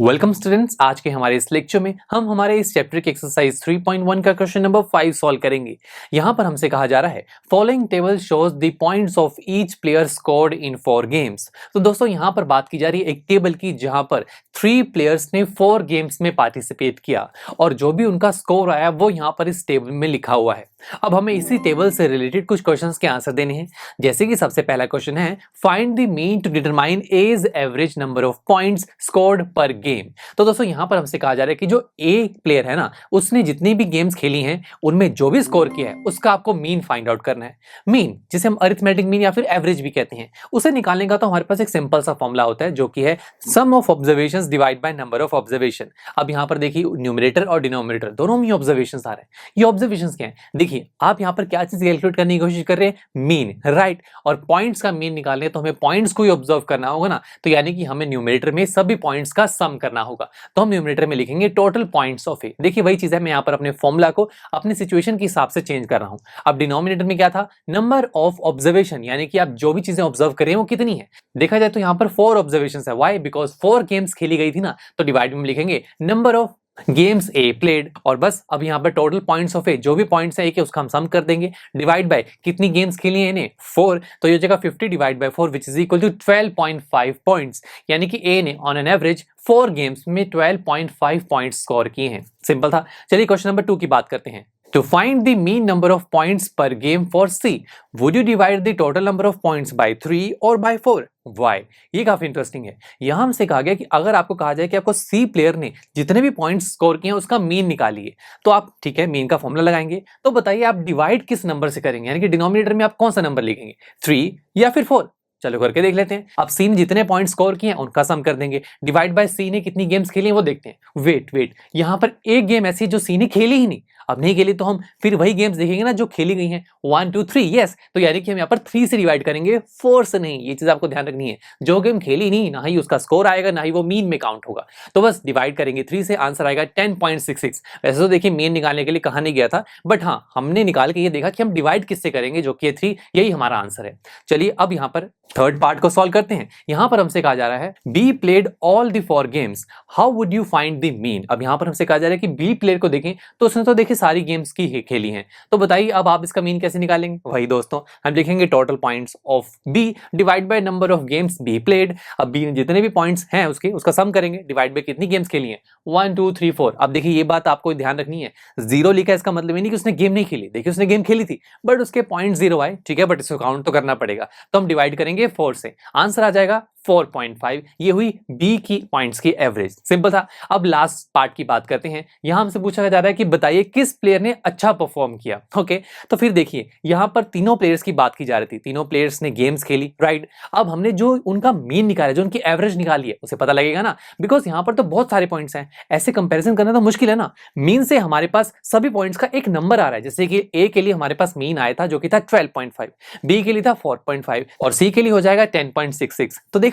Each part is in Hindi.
वेलकम स्टूडेंट्स, आज के हमारे इस लेक्चर में हम हमारे इस चैप्टर के एक्सरसाइज 3.1 का क्वेश्चन नंबर 5 सॉल्व करेंगे। यहाँ पर हमसे कहा जा रहा है following table shows the points of each player scored in 4 games. तो दोस्तों यहाँ पर बात की जा रही है एक टेबल की जहाँ पर 3 प्लेयर्स ने 4 गेम्स में पार्टिसिपेट किया और जो भी उनका स्कोर आया वो यहाँ पर इस टेबल में लिखा हुआ है। अब हमें इसी टेबल से रिलेटेड कुछ क्वेश्चंस के आंसर देने हैं। जैसे कि सबसे पहला क्वेश्चन है find the mean to determine as average number of points scored per game. तो दोस्तों यहाँ पर हमसे कहा जा रहा है कि जो ए प्लेयर है ना, उसने जितनी भी गेम्स खेली हैं उनमें जो भी स्कोर किया है उसका आपको मीन फाइंड आउट करना है। मीन जिसे हम अरिथमेटिक मीन या फिर एवरेज भी कहते हैं, उसे निकालने का तो हमारे पास एक सिंपल सा फॉर्मूला होता है जो कि है sum of observations divide by number of observation. अब यहाँ पर देखिए न्यूमरेटर और डिनोमिनेटर दोनों में ऑब्जर्वेशंस आ रहे हैं। ये ऑब्जर्वेशंस क्या है? देखिए आप यहाँ पर क्या चीज कैलकुलेट करने की कोशिश कर रहे हैं? Mean, right. और पॉइंट्स का मीन निकालने तो हमें पॉइंट्स को ही ऑब्जर्व करना होगा ना, तो यानी कि हमें न्यूमरेटर में सभी पॉइंट्स का सम करना होगा। तो हम न्यूमरेटर में लिखेंगे टोटल पॉइंट्स ऑफ ए। देखिए वही चीज है, मैं यहाँ पर अपने फॉर्मूला को अपनी सिचुएशन के हिसाब से चेंज कर रहा हूं। अब डिनोमिनेटर में क्या था? नंबर ऑफ ऑब्जर्वेशन, यानी कि आप जो भी चीजें ऑब्जर्व करें वो कितनी है। देखा जाए तो यहाँ पर 4 ऑब्जर्वेशन है। वाई? बिकॉज 4 गेम्स खेली गई थी ना, तो डिवाइड में लिखेंगे number of games A played. और बस अब यहाँ पर टोटल पॉइंट्स ऑफ ए, जो भी पॉइंट्स है ए के उसका हम सम कर देंगे, डिवाइड बाय कितनी गेम्स खेली है इन्हें 4। तो ये जगह 50 divide by 4 which is equal to 12.5 points, यानी कि ए ने ऑन एन एवरेज 4 गेम्स में 12.5 पॉइंट्स स्कोर किए हैं। सिंपल था। चलिए क्वेश्चन नंबर 2 की बात करते हैं। To find the mean number of points per game for C, would you divide the total number of points by 3 or by 4? Why? ये काफी इंटरेस्टिंग है। यहां हमसे कहा गया कि अगर आपको कहा जाए कि आपको C प्लेयर ने जितने भी पॉइंट्स स्कोर किए हैं उसका मीन निकालिए, तो आप ठीक है मीन का फॉर्मूला लगाएंगे। तो बताइए आप डिवाइड किस नंबर से करेंगे, यानी कि डिनोमिनेटर में आप कौन सा नंबर लिखेंगे, 3 या फिर 4? चलो करके देख लेते हैं। अब सी ने जितने पॉइंट स्कोर किए हैं उनका सम कर देंगे, डिवाइड बाय सी ने कितनी गेम्स खेली हैं वो देखते हैं। वेट, यहाँ पर एक गेम ऐसी जो सी ने खेली ही नहीं। अब नहीं खेली तो हम फिर वही गेम्स देखेंगे ना जो खेली गई हैं, 1 2 3। यस, तो यानी कि हम यहाँ पर 3 से डिवाइड करेंगे, 4 से नहीं। ये चीज आपको ध्यान रखनी है, जो गेम खेली नहीं ना ही उसका स्कोर आएगा ना ही वो मीन में काउंट होगा। तो बस डिवाइड करेंगे 3 से, आंसर आएगा 10.66। वैसे तो देखिए मीन निकालने के लिए कहा नहीं गया था, बट हाँ हमने निकाल के ये देखा कि हम डिवाइड किससे करेंगे, जो कि 3। यही हमारा आंसर है। चलिए अब यहाँ पर थर्ड पार्ट को सॉल्व करते हैं। यहां पर हमसे कहा जा रहा है be played all the 4 games, how would you find the mean. अब यहां पर हमसे कहा जा रहा है कि बी प्लेयर को देखें तो उसने तो देखिए सारी गेम्स की खेली हैं, तो बताइए अब आप इसका मीन कैसे निकालेंगे? वही दोस्तों, हम लिखेंगे total points of B divide by number of games B played. अब बी ने जितने भी पॉइंट्स हैं उसका सम करेंगे, डिवाइड बाय कितनी गेम्स खेली हैं, 1 2 3 4। अब देखिए ये बात आपको ध्यान रखनी है, 0 लिखा इसका मतलब ये नहीं कि उसने गेम नहीं खेली। देखिए उसने गेम खेली थी बट उसके पॉइंट 0 आए, ठीक है, बट इसको काउंट तो करना पड़ेगा। तो हम डिवाइड करेंगे 4 से, आंसर आ जाएगा 4.5। ये हुई बी की पॉइंट्स की एवरेज। सिंपल था। अब लास्ट पार्ट की बात करते हैं। यहां हमसे पूछा जा रहा है कि बताइए किस प्लेयर ने अच्छा परफॉर्म किया। ओके, तो फिर देखिए यहां पर तीनों प्लेयर्स की बात की जा रही थी, तीनों प्लेयर्स ने गेम्स खेली, राइट। अब हमने जो उनका मीन निकाला, जो उनकी एवरेज निकाली है, उसे पता लगेगा ना, बिकॉज यहां पर तो बहुत सारे पॉइंट्स हैं, ऐसे कंपेरिजन करना तो मुश्किल है ना। मीन से हमारे पास सभी पॉइंट्स का एक नंबर आ रहा है, जैसे कि ए के लिए हमारे पास मीन आया था जो कि था 12.5, बी के लिए था 4.5 और सी के लिए हो जाएगा 10.66। तो देखा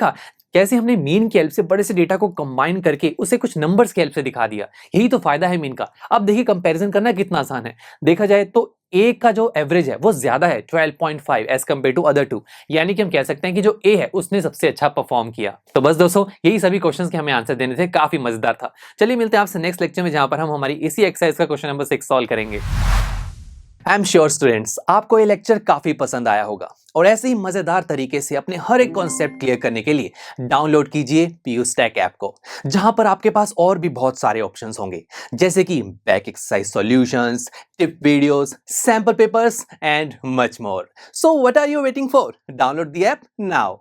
कैसे हमने मीन की हेल्प से बड़े से डेटा को कंबाइन करके उसे कुछ नंबर्स की हेल्प से दिखा दिया। यही तो फायदा है मीन का। अब देखिए कंपैरिजन करना कितना आसान है। देखा जाए तो ए का जो एवरेज है वो ज्यादा है 12.5 एज कंपेयर टू अदर 2, यानी कि हम कह सकते हैं कि जो ए है उसने सबसे अच्छा परफॉर्म किया। तो बस दोस्तों यही सभी क्वेश्चंस के हमें आंसर देने थे, काफी मजेदार था। चलिए मिलते हैं आपसे नेक्स्ट लेक्चर में, जहां पर हम हमारी इसी एक्सरसाइज का क्वेश्चन नंबर 6 सॉल्व करेंगे। आई एम श्योर स्टूडेंट्स आपको ये लेक्चर काफी पसंद आया होगा और ऐसे ही मजेदार तरीके से अपने हर एक कॉन्सेप्ट क्लियर करने के लिए डाउनलोड कीजिए PUStack ऐप को, जहां पर आपके पास और भी बहुत सारे ऑप्शंस होंगे, जैसे कि back exercise solutions, tip videos, sample papers and much more. So what are you waiting for? Download the app now.